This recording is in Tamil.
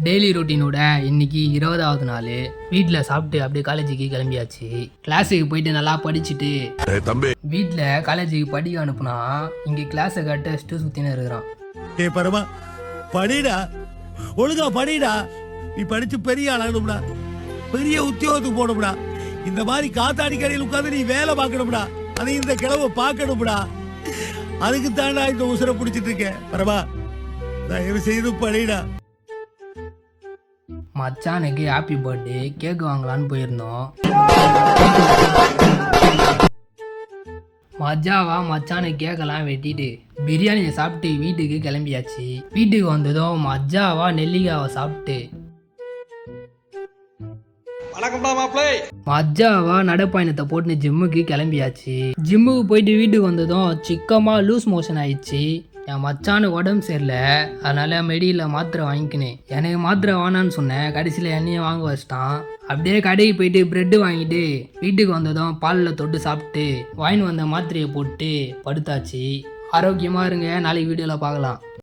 டெய்லி ரொட்டீனோட இன்னைக்கு 20வது நாள். வீட்டில் சாப்பிட்டு அப்படியே காலேஜுக்கு கிளம்பியாச்சு. கிளாஸுக்கு போயிட்டு நல்லா படிச்சுட்டு வீட்டில் காலேஜுக்கு படிக்க அனுப்புனா இங்கே கிளாஸை கட்ட சுற்றினு இருக்கிறான். ஏ பரமா படிடா, ஒழுங்கா படிடா. நீ படிச்சு பெரிய ஆளாகணும்டா, பெரிய உத்தியோகத்துக்கு போகணும்டா. இந்த மாதிரி காத்தாடி கடையில் உட்காந்து நீ வேலை பார்க்கணும்டா, அதை இந்த கிழவை பார்க்கணும்டா. அதுக்கு தாண்டா இந்த உசுரை பிடிச்சிட்டு இருக்கேன். பரமா தயவு செய்து படிடா. மச்சானுக்கு ஹாப்பி பர்த்டே கேக் வாங்கலான்னு போயிருந்தோம். மஜாவா மச்சானுக்கு கேக்கெல்லாம் வெட்டிட்டு பிரியாணியை சாப்பிட்டு வீட்டுக்கு கிளம்பியாச்சு. வீட்டுக்கு வந்ததும் மஜாவா நெல்லிக்காவை சாப்பிட்டு மஜாவா நடைப்பயணத்தை போட்டு ஜிம்முக்கு கிளம்பியாச்சு. ஜிம்முக்கு போயிட்டு வீட்டுக்கு வந்ததும் சிக்கமா லூஸ் மோஷன் ஆயிடுச்சு. என் மச்சானு உடம்பு சரியில்லை, அதனால மெடியில் மாத்திரை வாங்கிக்கினேன். எனக்கு மாத்திரை வேணான்னு சொன்னேன், கடைசியில் எண்ணெயை வாங்க வச்சிட்டான். அப்படியே கடைக்கு போயிட்டு பிரெட்டு வாங்கிட்டு வீட்டுக்கு வந்ததும் பாலில் தொட்டு சாப்பிட்டு வாங்கின்னு வந்த மாத்திரையை போட்டு படுத்தாச்சு. ஆரோக்கியமாக இருங்க, நாளைக்கு வீடியோவில் பார்க்கலாம்.